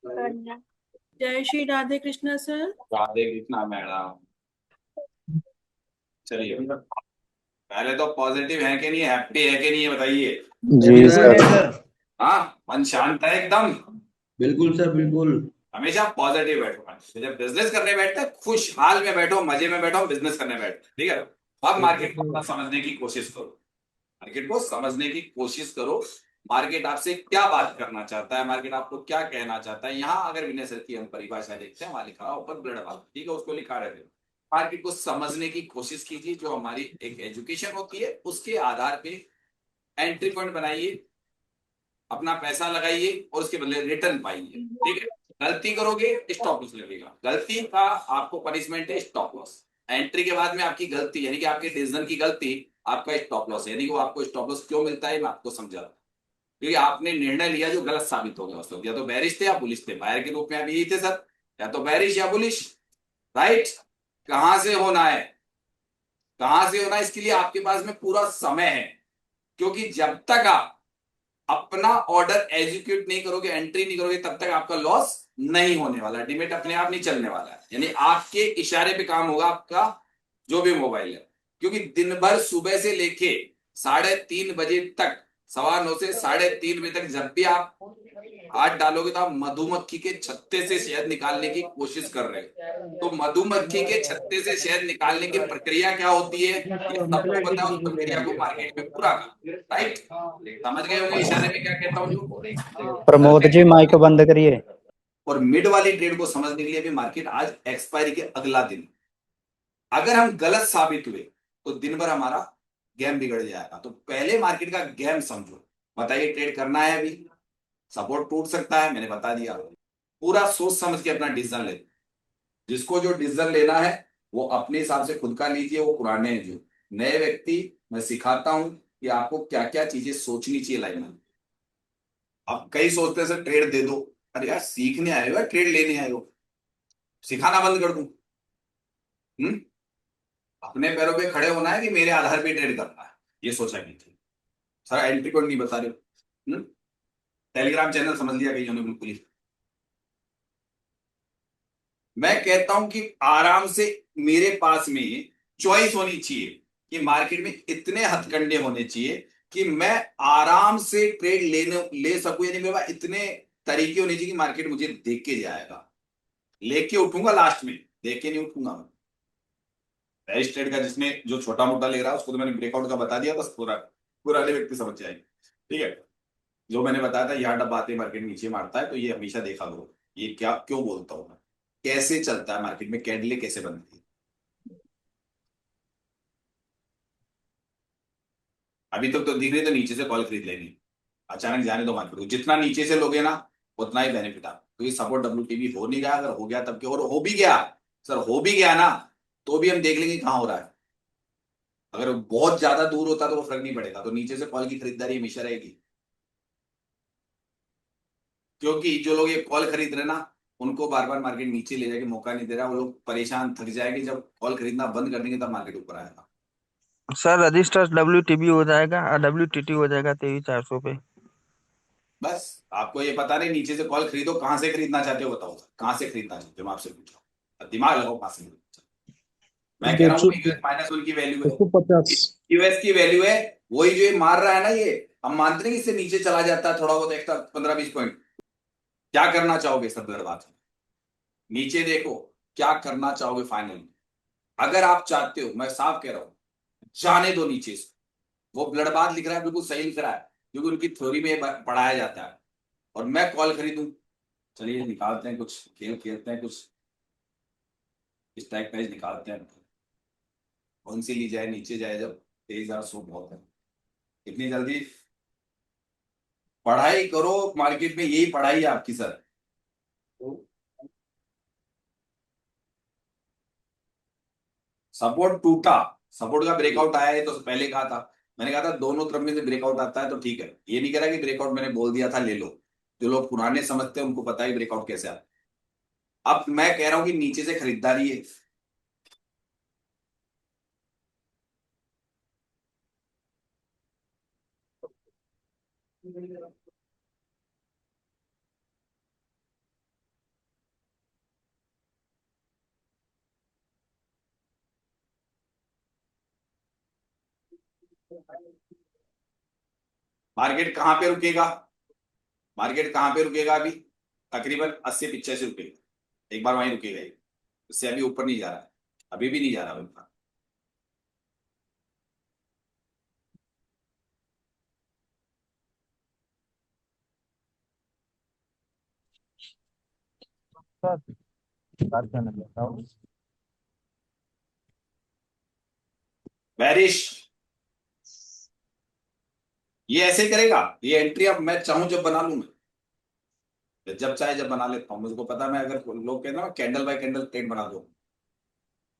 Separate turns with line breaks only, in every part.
जय Shri Radhe Krishna sir.
Radhe Krishna madam. चलिए, पहले तो पॉजिटिव है कि नहीं, हैप्पी है कि नहीं, ये बताइए।
जी
बिल्कुल है
सर।
सर।
हाँ, मन शांत है एकदम।
बिल्कुल सर बिल्कुल।
हमेशा पॉजिटिव बैठो। जब बिजनेस करने बैठते हैं, खुशहाल में बैठो, मजे में बैठो, बिजनेस करने बैठो, ठीक है। अब मार्केट को अपना समझने की कोशिश करो। मार्केट को समझने की कोशिश करो। मार्केट आपसे क्या बात करना चाहता है, मार्केट आपको क्या कहना चाहता है। यहाँ अगर विनय सर की हम परिभाषा देखते हैं, वहां लिखा ऊपर ब्लड वाला, ठीक है, उसको लिखा रहते हैं। मार्केट को समझने की कोशिश कीजिए। जो हमारी एक एजुकेशन होती है, उसके आधार पे एंट्री पॉइंट बनाइए, अपना पैसा लगाइए और उसके बदले रिटर्न पाइए, ठीक है। गलती करोगे, स्टॉप लॉस लगेगा। गलती का आपको पनिशमेंट है स्टॉप लॉस। एंट्री के बाद में आपकी गलती यानी कि आपके डिसीजन की गलती आपका स्टॉप लॉस है। यानी कि वो आपको स्टॉप लॉस क्यों मिलता है, मैं आपको समझा रहा हूं। क्योंकि आपने निर्णय लिया जो गलत साबित हो गया उस वक्त। या तो बैरिश थे या बुलिश थे, बायर के रूप में आप यही थे सर। या तो बैरिश या बुलिश, राइट। कहां से होना है, कहां से होना है, इसके लिए आपके पास में पूरा समय है। क्योंकि जब तक आप अपना ऑर्डर एग्जीक्यूट नहीं करोगे, एंट्री नहीं करोगे, तब तक आपका लॉस नहीं होने वाला। डिमेट अपने आप नहीं चलने वाला है। यानी आपके इशारे पे काम होगा आपका जो भी मोबाइल है। क्योंकि दिन भर सुबह से लेके 3:30 बजे तक, 9:15 से 3:30 बजे तक जब भी आप हाथ डालोगे तो आप मधुमक्खी के छत्ते से शहद निकालने की कोशिश कर रहे हो। तो मधुमक्खी के छत्ते से शहद निकालने की प्रक्रिया क्या होती है, ये सबको पता है। उस प्रक्रिया को मार्केट में पूरा कर, राइट। समझ गए होंगे इशारे में क्या कहता हूँ जो।
प्रमोद जी माइक बंद करिए।
और मिड वाली ट्रेड को समझने के लिए भी मार्केट आज एक्सपायरी के अगला दिन, अगर हम गलत साबित हुए तो दिन भर हमारा गेम बिगड़ जाएगा। तो पहले मार्केट का गेम समझो। बताइए, ट्रेड करना है अभी, सपोर्ट टूट सकता है, मैंने बता दिया। पूरा सोच समझ के अपना डिसीजन ले। जिसको जो डिसीजन लेना है वो अपने हिसाब से खुद का लीजिए। वो पुराने हैं जो नए व्यक्ति, मैं सिखाता हूं कि आपको क्या क्या चीजें सोचनी चाहिए लाइफ में। अब कई सोचते हैं सर ट्रेड दे दो। अरे यार, सीखने आए हो या ट्रेड लेने आए हो? सिखाना बंद कर दूं? हम्म। अपने पैरों पे खड़े होना है कि मेरे आधार पे ट्रेड करना है, ये सोचा कीजिए। सर एंट्री कोड नहीं बता रहे हो। टेलीग्राम चैनल समझ लिया कहीं ने बिल्कुल ही। मैं कहता हूं कि आराम से मेरे पास में चॉइस होनी चाहिए कि मार्केट में इतने हथकंडे होने चाहिए कि मैं आराम से ट्रेड ले सकूं। यानी मेरे पास इतने तरीके होने चाहिए कि मार्केट मुझे देख के जाएगा। लेके उठूंगा लास्ट में, देख के नहीं उठूंगा मैं। बेस्ट ट्रेड का जिसने जो छोटा मोटा ले रहा है उसको तो मैंने ब्रेकआउट का बता दिया, बस पूरा पुराने व्यक्ति समझ जाएंगे, ठीक है। जो मैंने बताया था यहाँ डब्बा आते मार्केट नीचे मारता है, तो ये हमेशा देखा करो। ये क्या क्यों बोलता हूं मैं, कैसे चलता है मार्केट में, कैंडले कैसे बनती है। अभी तक तो दिख रही, तो नीचे से कॉल खरीद लेनी। अचानक जाने दो मार्केट को, जितना नीचे से लोगे ना उतना ही बेनिफिट आप। क्योंकि सपोर्ट WTB हो नहीं गया, अगर हो गया तब के, और हो भी गया, सर हो भी गया ना, तो भी हम देख लेंगे कहाँ हो रहा है। अगर बहुत ज्यादा दूर होता तो वो फर्क नहीं पड़ेगा। तो नीचे से कॉल की खरीदारी हमेशा रहेगी। क्योंकि जो लोग ये कॉल खरीद रहे हैं ना, उनको बार बार मार्केट नीचे ले जाके मौका नहीं दे रहा। वो लोग परेशान थक जाएंगे, जब कॉल खरीदना बंद कर देंगे तब मार्केट ऊपर आएगा।
सर रजिस्टर WTB हो जाएगा और WTT हो जाएगा 23,400 पे।
बस आपको ये पता नहीं, नीचे से कॉल खरीदो, कहां से खरीदना चाहते हो बताओ, कहां से खरीदना चाहते हो, मैं आपसे पूछ रहा हूँ। दिमाग लगाओ कहां से खरीदना चाहते हो। मैं कह
दो
रहा हूँ
सौ
-1 की वैल्यू है,
250।
यूएस की वैल्यू है। वही जो ये मार रहा है ना, ये हम मानते नहीं कि इससे नीचे चला जाता है थोड़ा बहुत एक्स्ट्रा 15-20 पॉइंट। क्या करना चाहोगे सब बात है, नीचे देखो। क्या करना चाहोगे फाइनल। अगर आप चाहते हो, मैं साफ कह रहा हूं, जाने दो नीचे से। वो ब्लडबाथ लिख रहा है, बिल्कुल सही लिख रहा है, क्योंकि उनकी थ्योरी में पढ़ाया जाता है। और मैं कॉल खरीदूं, चलिए निकालते हैं, कुछ खेल खेलते हैं, कुछ स्ट्राइक प्राइस निकालते हैं। कौन सी ली जाए, नीचे जाए जब 23,100 बहुत है। इतनी जल्दी पढ़ाई करो, मार्केट में यही पढ़ाई है आपकी सर। सपोर्ट टूटा, सपोर्ट का ब्रेकआउट आया है, तो पहले कहा था, मैंने कहा था दोनों तरफ में से ब्रेकआउट आता है तो ठीक है। ये नहीं कह रहा कि ब्रेकआउट मैंने बोल दिया था ले लो। जो लोग पुराने समझते हैं उनको पता है ब्रेकआउट कैसे आता है। अब मैं कह रहा हूं कि नीचे से खरीदारी है। मार्केट कहां पे रुकेगा? मार्केट कहां पे रुकेगा अभी? तकरीबन 80-85 रुकेगा, एक बार वहीं रुकेगा ये। इससे अभी ऊपर नहीं जा रहा है, अभी भी नहीं जा रहा ऊपर। बैरिश ये ऐसे ही करेगा, ये एंट्री अब मैं चाहूं जब बना लूं, मैं जब चाहे जब बना लेता हूं। मुझको पता, मैं अगर लोग कहते हैं ना कैंडल बाय कैंडल ट्रेड बना दो।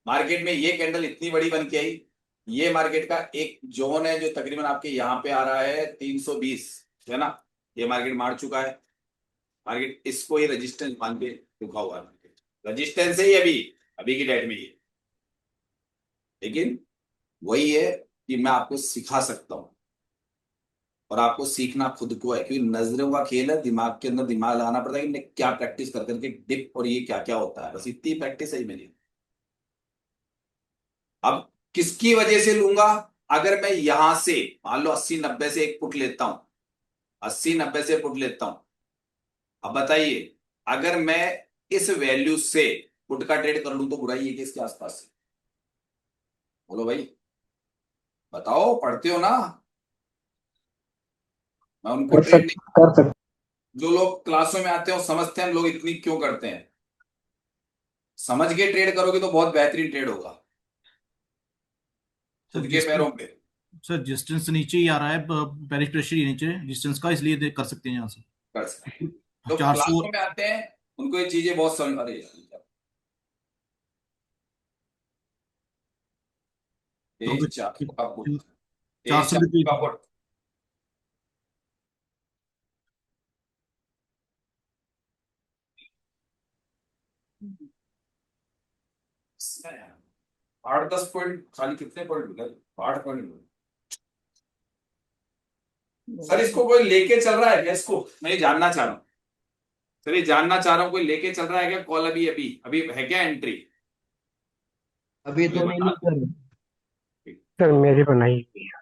मार्केट में ये कैंडल इतनी बड़ी बन के आई, ये मार्केट का एक जोन है जो तकरीबन आपके यहाँ पे आ रहा है 320, है ना? ये मार्केट मार चुका है। मार्केट इसको ही रेजिस्टेंस मान के रुका हुआ है, मार्केट रेजिस्टेंस है ही अभी, अभी की डेट में ये। लेकिन वही है कि मैं आपको सिखा सकता हूं, और आपको सीखना खुद को है, क्योंकि नजरों का खेल है, दिमाग के अंदर दिमाग लगाना पड़ता है कि मैं क्या प्रैक्टिस कर करके डिप और ये क्या क्या होता है, बस इतनी प्रैक्टिस है मेरी। अब किसकी वजह से लूंगा? अगर मैं यहां से मान लो 80-90 से एक पुट लेता हूं, 80-90 से पुट लेता हूं, अब बताइए अगर मैं इस वैल्यू से पुट का ट्रेड कर लूं तो बुराई है कि इसके आसपास से? बोलो भाई, बताओ, पढ़ते हो ना? मैं उनको ट्रेड नहीं,
कर सकते।
जो लोग क्लासों में आते हैं वो समझते हैं हम लोग इतनी क्यों करते हैं। समझ के ट्रेड करोगे तो बहुत बेहतरीन ट्रेड होगा,
सर
खुद के पैरों पे।
सर डिस्टेंस नीचे ही आ रहा है, पेरिस प्रेशर ही नीचे डिस्टेंस का, इसलिए कर सकते हैं यहाँ से
कर सकते हैं। जो
400।
क्लासों में आते हैं उनको ये चीजें बहुत समझ, अरे यार,
तो
तेज चाप का पुट, तेज
400
चाप
रुपये।
का पुट। इसमें 8-10 पॉइंट, खाली कितने पॉइंट मिले? 8 पॉइंट मिले। सर इसको कोई लेके चल रहा है क्या? इसको मैं ये जानना चाह रहा हूँ। सर ये जानना चाह रहा हूँ, कोई लेके चल रहा है क्या कॉल? अभी अभी अभी है क्या एंट्री?
अभी
कोई
तो
बता।
नहीं सर।
सर मेरी बनाई हुई है।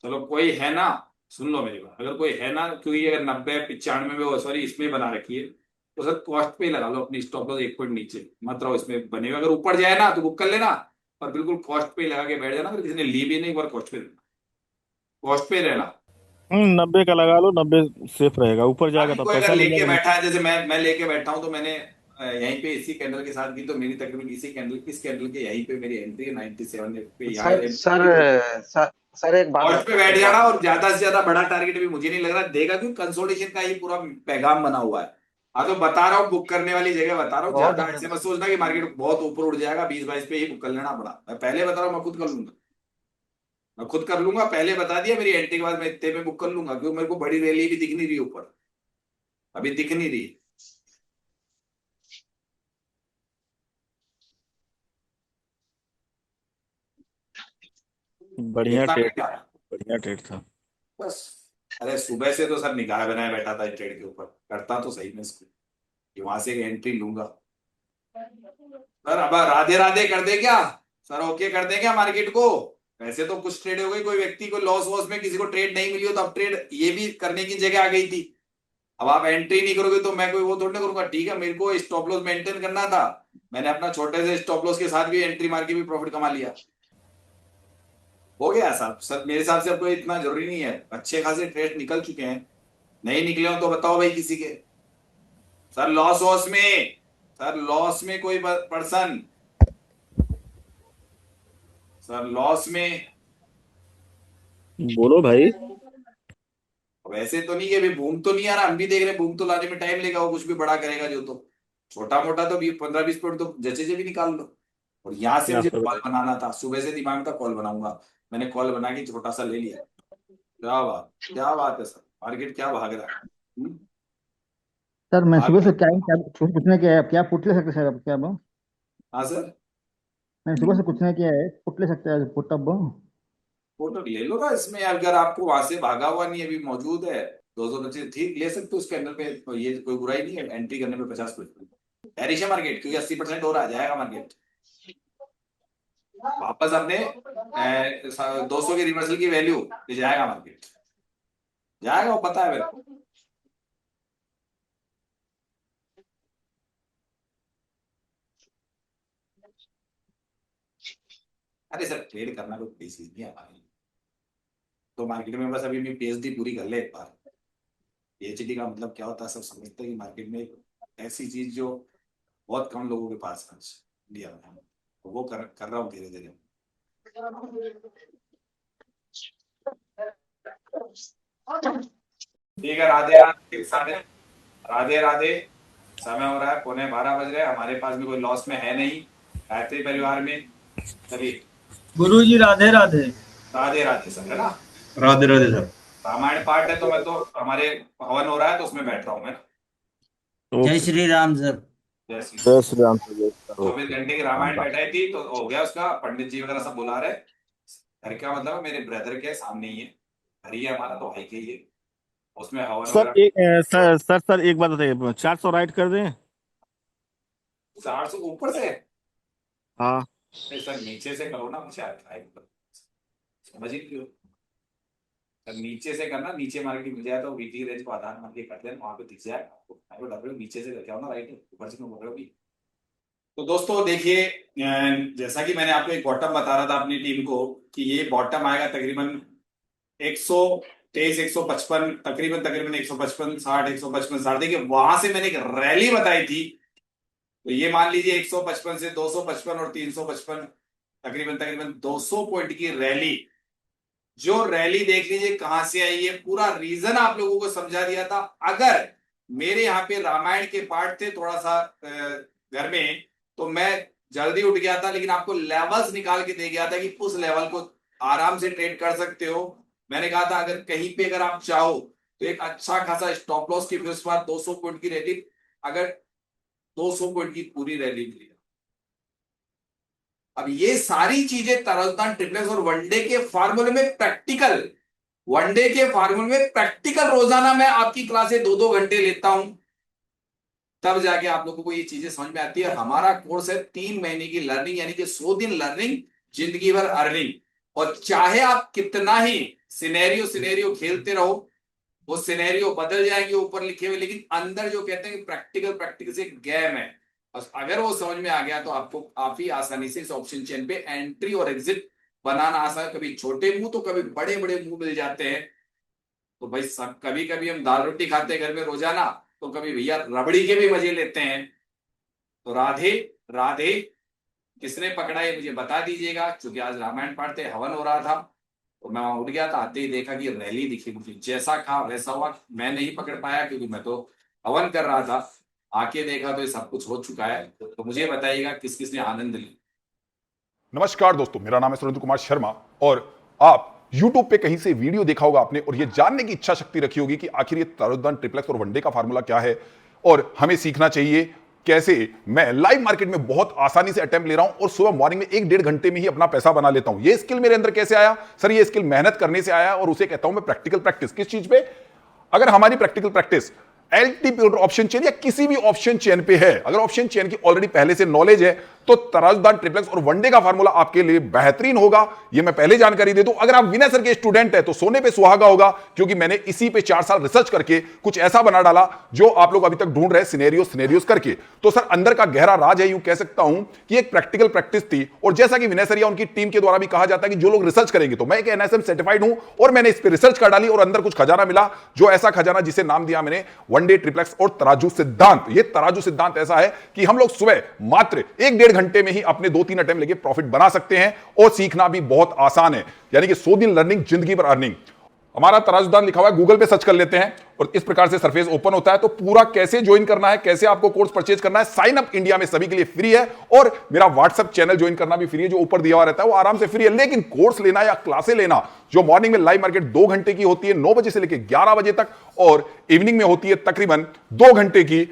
चलो कोई है ना, सुन लो मेरी बात, अगर कोई है ना, क्योंकि अगर 90-95 में, सॉरी इसमें बना रखी है, तो सर कॉस्ट पे ही लगा लो अपनी स्टॉप लॉस 1 पॉइंट नीचे मत रहो, इसमें बने हुए। अगर ऊपर जाए ना तो बुक कर लेना, और बिल्कुल कॉस्ट पे ही लगा के बैठ जाना, फिर किसी ने ली भी नहीं, एक बार कॉस्ट पे, कॉस्ट पे रहना।
90 का लगा लो, 90 सेफ रहेगा, ऊपर जाएगा
अभी
तब
कोई अगर
पैसा ले
लेके
जाएगा नहीं।
बैठा है, जैसे मैं लेके बैठा हूं, तो मैंने यहीं पे इसी कैंडल के साथ की, तो मेरी तकरीबन इसी कैंडल, इस कैंडल के यहीं पे मेरी एंट्री है 97 पे, यहाँ
सर
एंट्री
सर
की, तो
सर सर एक बात
कॉस्ट पे बैठ
एक
जाना।
बात
और ज्यादा से ज्यादा बड़ा टारगेट भी मुझे नहीं लग रहा देगा, क्योंकि कंसोलिडेशन का ही पूरा पैगाम बना हुआ है। हाँ तो बता रहा हूँ, बुक करने वाली जगह बता रहा हूँ,
बहुत
ज्यादा ऐसे मत सोचना कि मार्केट बहुत ऊपर उड़ जाएगा, 20-22 पे ही बुक कर लेना पड़ा। मैं पहले बता रहा हूँ, मैं खुद कर लूंगा, मैं खुद कर लूंगा, पहले बता दिया, मेरी एंट्री के बाद मैं इतने में बुक कर लूंगा, क्योंकि मेरे को बड़ी रैली भी दिख नहीं रही ऊपर, अभी दिख नहीं रही।
बढ़िया
देखना
ट्रेड,
क्या,
बढ़िया ट्रेड था।
बस। अरे सुबह से तो सर निगाह बनाए बैठा था ट्रेड के ऊपर, करता तो सही मैं इसको, कि वहां से एक एंट्री लूंगा। सर अब राधे राधे कर दे क्या? सर ओके कर दे क्या मार्केट को? वैसे तो कुछ ट्रेड हो गई, कोई व्यक्ति को लॉस वॉस में किसी को ट्रेड नहीं मिली हो, तो अब ट्रेड ये भी करने की जगह आ गई थी। अब आप एंट्री नहीं करोगे तो मैं कोई वो थोड़ी ना करूंगा। ठीक है, मेरे को स्टॉप लॉस मेंटेन करना था, मैंने अपना छोटे से स्टॉप लॉस के साथ भी एंट्री मार के भी प्रॉफिट कमा लिया। हो गया साहब, सर मेरे हिसाब से अब कोई इतना जरूरी नहीं है, अच्छे खासे ट्रेड निकल चुके हैं। नहीं निकले हो तो बताओ भाई किसी के। सर लॉस वॉस में, सर लॉस में कोई पर्सन, सर लॉस में,
बोलो भाई।
वैसे तो नहीं है, अभी बूम तो नहीं आ रहा, हम भी देख रहे हैं, बूम तो लाने में टाइम लेगा, वो कुछ भी बड़ा करेगा जो, तो छोटा मोटा तो 15-20 पॉइंट तो जचे से भी निकाल लो। और यहाँ से
क्या
मुझे
फर्क?
कॉल बनाना था, सुबह से दिमाग था कॉल बनाऊंगा, मैंने कॉल बना के छोटा सा ले लिया। क्या बात, क्या बात है सर, मार्केट क्या भाग रहा है?
सर मैं
भाग
सुबह
रहा
से
है।
क्या क्या पूछने क्या है, क्या पुट ले सकते हैं सर अब, क्या अब
हाँ सर,
मैंने सुबह से पूछना क्या है, पुट ले सकते हैं पुट अब?
फोटो ले लो ना इसमें, अगर आपको वहां से भागा हुआ नहीं अभी मौजूद है, 225 ठीक ले सकते हो उसके अंदर पे, तो ये कोई बुराई नहीं है एंट्री करने में 50%। हैरिश है मार्केट, क्योंकि 80% और आ जाएगा मार्केट। वापस अपने 200 की रिवर्सल की वैल्यू ले जाएगा मार्केट, जाएगा, वो पता है मेरे को। अरे सर ट्रेड करना कोई बेसिस नहीं है हमारे लिए, तो मार्केट में बस अभी मैं पीएचडी पूरी कर ले एक बार। पीएचडी का मतलब क्या होता है सब समझते हैं कि मार्केट में एक ऐसी चीज जो बहुत कम लोगों के पास है इंडिया में, तो वो कर रहा हूँ धीरे धीरे। ठीक है, राधे राधे, राधे राधे। समय हो रहा है 11:15 बज रहे हैं, हमारे पास भी कोई लॉस में है नहीं, गायत्री परिवार में सभी।
गुरु जी राधे राधे।
राधे राधे सर, है ना?
राधे राधे सर।
रामायण पाठ है तो मैं तो हमारे हवन हो रहा है तो उसमें बैठ रहा हूँ मैं।
जय श्री राम सर।
जय श्री
जय श्री राम।
24 घंटे की रामायण बैठाई थी तो हो गया उसका, पंडित जी वगैरह सब बुला रहे। घर का मतलब मेरे ब्रदर के सामने ही है, घर ही है हमारा, तो भाई के ही है, उसमें हवन
सर
वगैरह।
एक सर एक बात बताइए, 400 राइट कर दें?
400 ऊपर से?
हाँ
नहीं सर, नीचे से करो ना, मुझे आता है समझ ही क्यों। सर नीचे से करना, नीचे मार्केट मिल जाए तो वीकली रेंज को आधार मान के कर देना, वहां पे दिख जाए आपको। डब्ल्यू नीचे से करके आओ ना, राइट ऊपर से क्यों बोल रहे हो अभी। तो दोस्तों देखिए, जैसा कि मैंने आपको एक बॉटम बता रहा था अपनी टीम को कि ये बॉटम आएगा तकरीबन 123 155, तकरीबन 155 60 155 60। देखिए वहां से मैंने एक रैली बताई थी, तो ये मान लीजिए 155 से 255 और 355, तकरीबन 200 पॉइंट की रैली। जो रैली देख लीजिए कहां से आई है, पूरा रीजन आप लोगों को समझा दिया था। अगर मेरे यहाँ पे रामायण के पार्ट थे थोड़ा सा घर में, तो मैं जल्दी उठ गया था, लेकिन आपको लेवल्स निकाल के दे गया था कि उस लेवल को आराम से ट्रेड कर सकते हो। मैंने कहा था अगर कहीं पे अगर आप चाहो तो एक अच्छा खासा स्टॉप लॉस की, फिर उसके बाद 200 पॉइंट की रैली, अगर 200 पॉइंट की पूरी रैली मिली। अब ये सारी चीजें तरसदान ट्रिपलेक्स और वनडे के फार्मूले में प्रैक्टिकल, वनडे के फार्मूले में प्रैक्टिकल रोजाना मैं आपकी क्लासें 2-2 घंटे लेता हूं, तब जाके आप लोगों को ये चीजें समझ में आती है। हमारा कोर्स है 3 महीने की लर्निंग, यानी कि 100 दिन लर्निंग, जिंदगी भर अर्निंग। और चाहे आप कितना ही सिनेरियो खेलते रहो, वो सिनेरियो बदल जाएंगे ऊपर लिखे हुए, लेकिन अंदर जो कहते हैं प्रैक्टिकल से गेम है। अगर वो समझ में आ गया तो आपको काफी आसानी से इस ऑप्शन चेन पे एंट्री और एग्जिट बनाना आसान। कभी छोटे मुंह तो कभी बड़े बड़े मुंह मिल जाते हैं। तो भाई सब, कभी कभी हम दाल रोटी खाते हैं घर में रोजाना, तो कभी भैया रबड़ी के भी मजे लेते हैं। तो राधे राधे, किसने पकड़ा ये मुझे बता दीजिएगा, क्योंकि आज रामायण पाठ थे, हवन हो रहा था, तो मैं वहां उठ गया था। आते ही देखा कि रैली दिखी मुझे, जैसा कहा वैसा हुआ। मैं नहीं पकड़ पाया क्योंकि मैं तो हवन कर रहा था। आके देखा तो ये सब कुछ हो चुका है। तो मुझे बताइएगा किस किस ने आनंद लिया।
नमस्कार दोस्तों, मेरा नाम है सुरेंद्र कुमार शर्मा और आप YouTube पे कहीं से वीडियो देखा होगा आपने और ये जानने की इच्छा शक्ति रखी होगी कि आखिर ये तारुदान ट्रिप्लेक्स और वनडे का फार्मूला क्या है और हमें सीखना चाहिए कैसे मैं लाइव मार्केट में बहुत आसानी से अटेम्प्ट ले रहा हूं और सुबह मॉर्निंग में 1-1.5 घंटे में ही अपना पैसा बना लेता हूं। ये स्किल मेरे अंदर कैसे आया? सर ये स्किल मेहनत करने से आया और उसे कहता हूं मैं प्रैक्टिकल प्रैक्टिस। किस चीज पे? अगर हमारी practical practice LTP option chain या किसी भी ऑप्शन चेन पे है, अगर ऑप्शन चेन की ऑलरेडी पहले से नॉलेज है, तो तराजदान ट्रिप्लेक्स और वनडे का फार्मूला आपके लिए बेहतरीन होगा। ये मैं पहले जानकारी दे दूं। अगर आप विनय सर के स्टूडेंट हैं तो सोने पे सुहागा होगा, क्योंकि मैंने इसी पे 4 साल रिसर्च करके कुछ ऐसा बना डाला जो आप लोग अभी तक ढूंढ रहे सिनेरियोस करके। तो सर अंदर का गहरा राज है, यूं कह सकता हूं कि एक प्रैक्टिकल प्रैक्टिस थी। और जैसा कि विनय सर या उनकी टीम के द्वारा भी कहा जाता है कि जो लोग रिसर्च करेंगे, तो मैं एक एनएसएम सर्टिफाइड हूं और मैंने इस पर रिसर्च कर डाली और अंदर कुछ खजाना मिला, जो ऐसा खजाना जिसे नाम दिया मैंने वनडे ट्रिप्लेक्स और तराजू सिद्धांत। ये तराजू सिद्धांत ऐसा है कि हम लोग सुबह मात्र 1-1.5 घंटे में ही अपने 2-3 अटेम्प्ट लेके प्रॉफिट बना सकते हैं और सीखना भी बहुत आसान है। यानी कि 100 दिन लर्निंग, जिंदगी भर अर्निंग। हमारा तराजूदान लिखा हुआ है, गूगल पे सर्च कर लेते हैं और इस प्रकार से सरफेस ओपन होता है। तो पूरा कैसे ज्वाइन करना है, कैसे आपको कोर्स परचेज करना है, साइन अप इंडिया में सभी के लिए फ्री है और मेरा व्हाट्सएप चैनल ज्वाइन करना भी फ्री है, जो ऊपर दिया हुआ रहता है वो आराम से फ्री है। लेकिन कोर्स लेना या क्लासे लेना, जो मॉर्निंग में लाइव मार्केट 2 घंटे की होती है 9 बजे से लेकर 11 बजे तक, और इवनिंग में होती है तकरीबन 2 घंटे की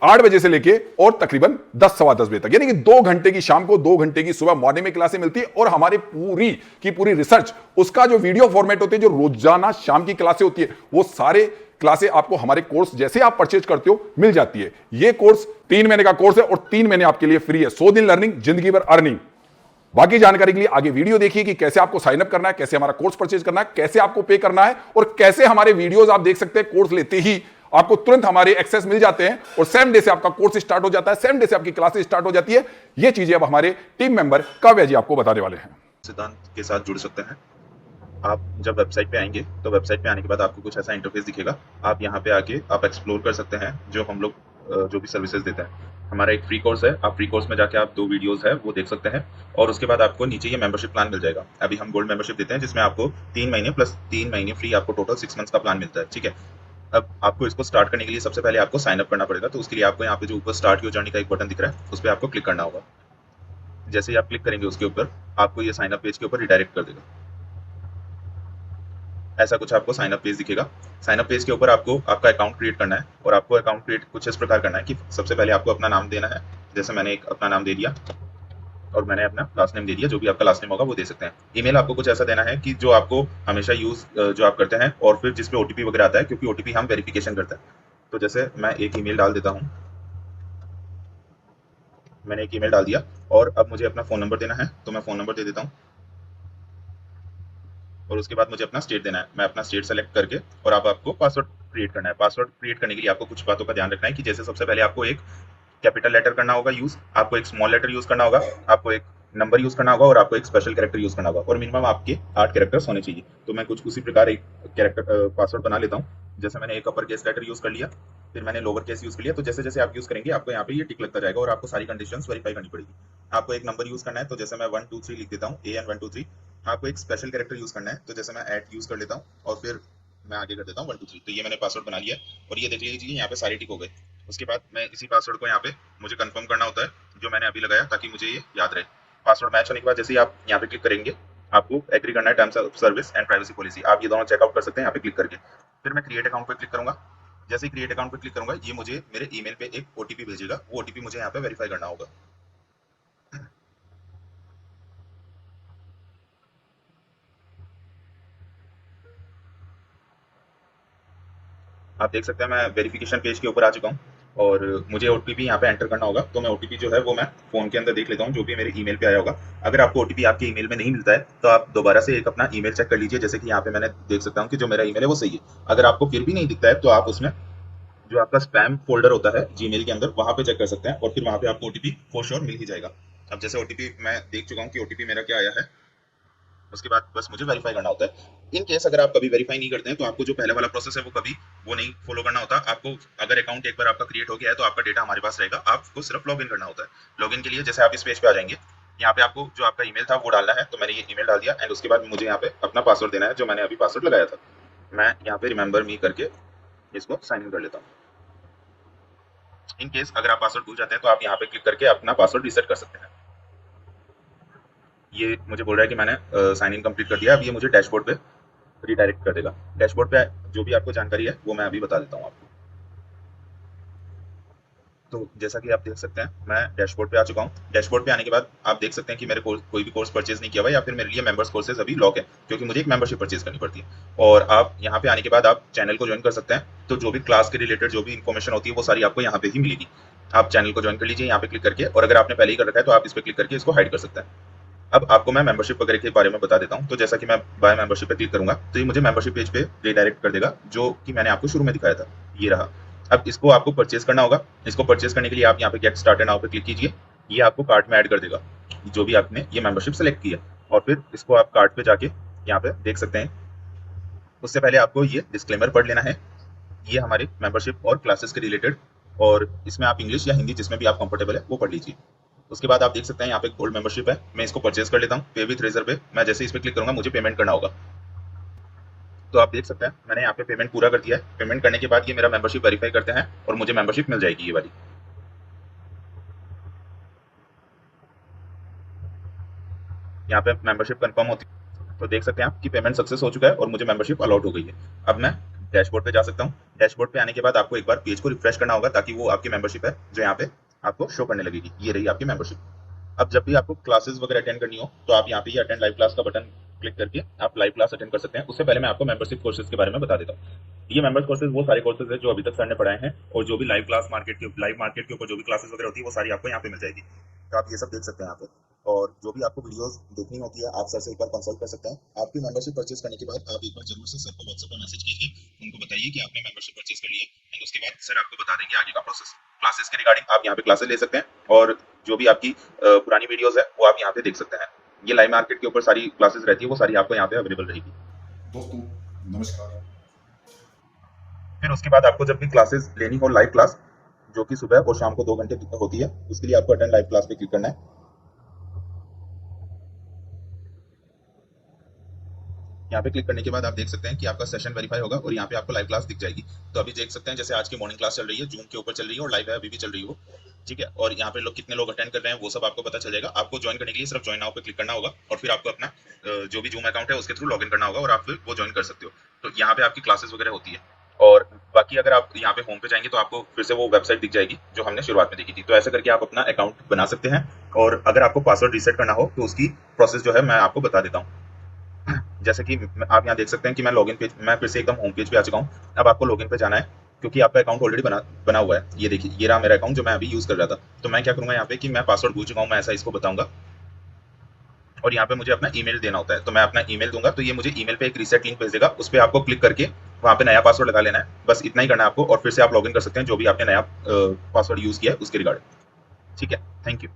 8 बजे से लेके और तकरीबन 10-10:15 बजे तक, यानी कि 2 घंटे की शाम को, 2 घंटे की सुबह मॉर्निंग में क्लासें मिलती है। और हमारी पूरी की पूरी रिसर्च, उसका जो वीडियो फॉर्मेट होते हैं, जो रोजाना शाम की क्लासें होती है, वो सारे क्लासें आपको हमारे कोर्स जैसे आप परचेज करते हो मिल जाती है। ये कोर्स 3 महीने का कोर्स है और 3 महीने आपके लिए फ्री है। 100 दिन लर्निंग, जिंदगी भर अर्निंग। बाकी जानकारी के लिए आगे वीडियो देखिए कि कैसे आपको साइन अप करना है, कैसे हमारा कोर्स परचेज करना है, कैसे आपको पे करना है और कैसे हमारे वीडियोस आप देख सकते हैं। कोर्स लेते ही आपको तुरंत हमारे एक्सेस मिल जाते हैं और सेम डे से आपका कोर्स स्टार्ट हो जाता है, सेम डे से आपकी क्लासेस स्टार्ट हो जाती है। ये चीजें अब हमारे टीम मेंबर काव्या जी आपको बताने वाले हैं।
सिद्धांत के साथ जुड़ सकते हैं। आप जब वेबसाइट पे आएंगे तो वेबसाइट पे आने के बाद आपको कुछ ऐसा इंटरफेस दिखेगा। आप यहाँ पे आके आप एक्सप्लोर कर सकते हैं जो हम लोग जो भी सर्विसेज देते हैं। हमारा एक फ्री कोर्स है, आप फ्री कोर्स में जाके आप 2 वीडियोस है वो देख सकते हैं और उसके बाद आपको नीचे ये मेंबरशिप प्लान मिल जाएगा। अभी हम गोल्ड मेंबरशिप देते हैं जिसमें आपको 3 महीने प्लस 3 महीने फ्री, आपको टोटल 6 मंथ्स का प्लान मिलता है। ठीक है, अब आपको इसको स्टार्ट करने के लिए सबसे पहले आपको साइन अप करना पड़ेगा। तो उसके लिए आपको यहाँ पे जो ऊपर स्टार्ट योर जर्नी का एक बटन दिख रहा है उस पर आपको क्लिक करना होगा। जैसे ही आप क्लिक करेंगे उसके ऊपर आपको ये साइन अप पेज के ऊपर रिडायरेक्ट कर देगा। ऐसा कुछ आपको साइन अप पेज दिखेगा। साइन अप पेज के ऊपर आपको आपका अकाउंट क्रिएट करना है और आपको अकाउंट क्रिएट कुछ इस प्रकार करना है कि सबसे पहले आपको अपना नाम देना है। जैसे मैंने एक अपना नाम दे दिया और मैंने अपना लास्ट नेम दे दिया, जो भी आपका लास्ट नेम होगा वो दे सकते हैं। ईमेल आपको कुछ ऐसा देना है कि जो आपको हमेशा यूज जो आप करते हैं और फिर जिसपे ओटीपी वगैरह आता है, क्योंकि ओटीपी हम वेरिफिकेशन करते हैं। तो जैसे मैं एक ईमेल डाल देता हूँ, मैंने एक ईमेल डाल दिया और अब मुझे अपना फ़ोन नंबर देना है तो मैं फ़ोन नंबर दे देता हूँ और उसके बाद मुझे अपना स्टेट देना है। मैं अपना स्टेट सेलेक्ट करके और अब आपको पासवर्ड क्रिएट करना है। पासवर्ड क्रिएट करने के लिए आपको कुछ बातों का ध्यान रखना है कि जैसे सबसे पहले आपको एक कैपिटल लेटर करना होगा यूज, आपको एक स्मॉल लेटर यूज करना होगा, आपको एक नंबर यूज करना होगा और आपको एक स्पेशल कैरेक्टर यूज करना होगा और मिनिमम आपके 8 कैरेक्टर्स होने चाहिए। तो मैं कुछ उसी प्रकार एक कैरेक्टर पासवर्ड बना लेता हूँ। जैसे मैंने एक अपर केस लेटर यूज कर लिया, फिर मैंने लोअर केस यूज कर लिया। तो जैसे जैसे आप यूज करेंगे आपको यहाँ पे ये टिक लगता जाएगा और आपको सारी कंडीशंस वेरीफाई करनी पड़ेगी। आपको एक नंबर यूज करना है तो जैसे मैं 1 2 3 लिख देता हूँ, AN 1 2 3। आपको एक स्पेशल कैरेक्टर यूज करना है तो जैसे मैं ऐड यूज कर लेता हूँ और फिर मैं आगे कर देता हूँ 1 2 3। तो ये मैंने पासवर्ड बना लिया और ये देख लीजिए यहाँ पे सारे टिक हो गए। उसके बाद मैं इसी पासवर्ड को यहाँ पे मुझे कंफर्म करना होता है जो मैंने अभी लगाया, ताकि मुझे ये याद रहे। पासवर्ड मैच होने के बाद जैसे ही आप यहाँ पे क्लिक करेंगे आपको एग्री करना है terms of service and privacy policy. आप ये दोनों चेकआउट कर सकते हैं यहाँ पे क्लिक करके। फिर मैं क्रिएट अकाउंट पे क्लिक करूंगा। जैसे ही क्रिएट अकाउंट पे क्लिक करूंगा ये मुझे मेरे ईमेल पे एक ओटीपी भेजेगा। वो ओटीपी मुझे यहाँ पे वेरीफाई करना होगा। आप देख सकते हैं मैं वेरिफिकेशन पेज के ऊपर आ चुका हूँ और मुझे ओटीपी यहाँ पे एंटर करना होगा। तो मैं ओटीपी जो है वो मैं फोन के अंदर देख लेता हूँ जो भी मेरे ईमेल पे आया होगा। अगर आपको ओटीपी आपके ईमेल में नहीं मिलता है तो आप दोबारा से एक अपना ईमेल चेक कर लीजिए। जैसे कि यहाँ पे मैंने देख सकता हूँ कि जो मेरा ईमेल है वो सही है। अगर आपको फिर भी नहीं दिखता है तो आप उसमें जो आपका स्पैम फोल्डर होता है जीमेल के अंदर वहां पे चेक कर सकते हैं और फिर वहां पे आपको ओटीपी फॉर श्योर मिल ही जाएगा। अब जैसे ओटीपी मैं देख चुका हूँ कि ओटीपी मेरा क्या आया है, उसके बाद बस मुझे वेरीफाई करना होता है। इन केस अगर आप कभी वेरीफाई नहीं करते हैं तो आपको जो पहले वाला प्रोसेस है वो कभी वो नहीं फॉलो करना होता। आपको अगर अकाउंट एक बार आपका क्रिएट हो गया है तो आपका डेटा हमारे पास रहेगा। आपको सिर्फ लॉगिन करना होता है। लॉगिन के लिए जैसे आप इस पेज पे आ जाएंगे, यहाँ पे आपको जो आपका ईमेल था वो डालना है। तो मैंने ये ईमेल डाल दिया एंड उसके बाद मुझे यहाँ पे अपना पासवर्ड देना है जो मैंने अभी पासवर्ड लगाया था। मैं यहाँ पे रिमेंबर मी करके इसको साइन इन कर लेता हूँ। इन केस अगर आप पासवर्ड भूल जाते हैं तो आप यहाँ पे क्लिक करके अपना पासवर्ड रीसेट कर सकते हैं। ये मुझे बोल रहा है कि मैंने साइन इन कंप्लीट कर दिया। अब ये मुझे डैशबोर्ड पे रिडायरेक्ट कर देगा। डैशबोर्ड पे जो भी आपको जानकारी है वो मैं अभी बता देता हूँ आपको। तो जैसा कि आप देख सकते हैं मैं डैशबोर्ड पे आ चुका हूँ। डैशबोर्ड पे आने के बाद आप देख सकते हैं कि मेरे कोई भी कोर्स परचेज नहीं किया हुआ या फिर मेरे लिए मेंबर्स कोर्सेज अभी लॉक है, क्योंकि मुझे एक मेंबरशिप परचेज करनी पड़ती है। और आप यहाँ पे आने के बाद आप चैनल को ज्वाइन कर सकते हैं। तो जो भी क्लास के रिलेटेड जो भी इन्फॉर्मेशन होती है वो सारी आपको यहाँ पे ही मिलेगी। आप चैनल को ज्वाइन कर लीजिए यहाँ पे क्लिक करके, और अगर आपने पहले ही कर रखा है तो आप इस पर क्लिक करके इसको हाइड कर सकते हैं। अब आपको मैं मेंबरशिप वगैरह के बारे में बता देता हूँ। तो जैसा कि मैं बाय मेंबरशिप पे क्लिक करूंगा तो ये मुझे मेंबरशिप पेज पे रिडायरेक्ट कर देगा, जो कि मैंने आपको शुरू में दिखाया था। ये रहा। अब इसको आपको परचेज करना होगा। इसको परचेज करने के लिए आप यहाँ पे गेट स्टार्टेड नाउ पे क्लिक कीजिए। ये आपको कार्ट में ऐड कर देगा जो भी आपने ये मेंबरशिप सेलेक्ट की है, और फिर इसको आप कार्ट पे जाके यहाँ पे देख सकते हैं। उससे पहले आपको ये डिस्क्लेमर पढ़ लेना है। ये हमारे मेंबरशिप और क्लासेस के रिलेटेड, और इसमें आप इंग्लिश या हिंदी जिसमें भी आप कंफर्टेबल है वो पढ़ लीजिए। उसके बाद आप देख सकते हैं यहाँ पे गोल्ड मेंबरशिप है। मैं इसको परचेज कर लेता हूँ पे विथ रेजर पे। मैं जैसे इस पे क्लिक करूंगा मुझे पेमेंट करना होगा। तो आप देख सकते हैं मैंने यहाँ पे पेमेंट पूरा कर दिया है। पेमेंट करने के बाद ये मेरा मेंबरशिप वेरीफाई करते हैं और मुझे मेंबरशिप मिल जाएगी ये वाली। यहाँ पे मेंबरशिप कंफर्म होती है तो देख सकते हैं आप कि पेमेंट सक्सेस हो चुका है और मुझे मेंबरशिप अलॉट हो गई है। अब मैं डैशबोर्ड पे जा सकता हूँ। डैशबोर्ड पे आने के बाद आपको एक बार पेज को रिफ्रेश करना होगा ताकि वो आपकी मेंबरशिप है जो यहाँ पे आपको शो करने लगेगी। ये रही आपकी मेंबरशिप। अब जब भी आपको क्लासेस वगैरह अटेंड करनी हो तो आप यहाँ पे अटेंड लाइव क्लास का बटन क्लिक करके आप लाइव क्लास अटेंड कर सकते हैं। उससे पहले मैं आपको मेंबरशिप कोर्सेज के बारे में बता देता हूँ। ये मेंबर्स कोर्सेज वो सारे कोर्सेज है जो अभी तक सर ने पढ़ाए हैं, और जो भी लाइव मार्केट के ऊपर जो भी क्लासेस वगैरह होती है वो सारी आपको यहाँ पे मिल जाएगी। तो आप ये सब देख सकते हैं यहाँ पे। और जो भी आपको वीडियोस देखनी होती है आप सर से एक बार कंसल्ट कर सकते हैं। आपकी मेंबरशिप परचेज करने के बाद आप एक बार जरूर से सर को व्हाट्सएप पर मैसेज कीजिए, उनको बताइए कि आपने मेंबरशिप परचेज कर ली है, एंड उसके बाद सर आपको बता देंगे आगे का प्रोसेस। क्लासेस के रिगार्डिंग आप यहाँ पे क्लासेस ले सकते हैं और जो भी आपकी पुरानी वीडियोस है वो आप यहाँ पे देख सकते हैं। ये लाइव मार्केट के ऊपर सारी क्लासेस रहती है, वो सारी आपको यहाँ पे अवेलेबल रहेगी।
दोस्तों नमस्कार।
फिर उसके बाद आपको जब भी क्लासेस लेनी हो, लाइव क्लास जो कि सुबह और शाम को 2 घंटे होती है, उसके लिए आपको अटेंड लाइव क्लास पे क्लिक करना है। यहाँ पे क्लिक करने के बाद आप देख सकते हैं कि आपका सेशन वेरीफाई होगा और यहाँ पे आपको लाइव क्लास दिख जाएगी। तो अभी देख सकते हैं जैसे आज की मॉर्निंग क्लास चल रही है, जूम के ऊपर चल रही है और लाइव है, अभी भी चल रही है वो, ठीक है। और यहाँ पे लोग कितने लोग अटेंड कर रहे हैं वो सब आपको पता चल जाएगा। आपको ज्वाइन करने के लिए सिर्फ ज्वाइन नाउ पे क्लिक करना होगा और फिर आपको अपना जो भी जूम अकाउंट है उसके थ्रू लॉगिन करना होगा और आप फिर वो ज्वाइन कर सकते हो। तो यहाँ पे आपकी क्लासेस वगैरह होती है। और बाकी अगर आप यहाँ पे होम पे जाएंगे तो आपको फिर से वो वेबसाइट दिख जाएगी जो हमने शुरुआत में देखी थी। तो ऐसे करके आप अपना अकाउंट बना सकते हैं। और अगर आपको पासवर्ड रीसेट करना हो तो उसकी प्रोसेस जो है मैं आपको बता देता हूँ। जैसे कि आप यहाँ देख सकते हैं कि मैं लॉगिन पेज, मैं फिर से एकदम होम पेज पे आ चुका हूँ। अब आपको लॉगिन पे जाना है क्योंकि आपका अकाउंट ऑलरेडी बना हुआ है। ये देखिए, ये रहा मेरा अकाउंट जो मैं अभी यूज कर रहा था। तो मैं क्या करूंगा यहाँ पे कि मैं पासवर्ड भूल चुका हूँ, मैं ऐसा इसको बताऊंगा और यहाँ पे मुझे अपना ईमेल देना होता है। तो मैं अपना ईमेल दूंगा तो ये मुझे ईमेल पे एक रीसेट लिंक भेज देगा, उस पर आपको क्लिक करके वहाँ पे नया पासवर्ड लगा लेना है। बस इतना ही करना है आपको और फिर से आप लॉगिन कर सकते हैं जो भी आपने नया पासवर्ड यूज किया है उसके रिगार्डिंग। ठीक है, थैंक यू।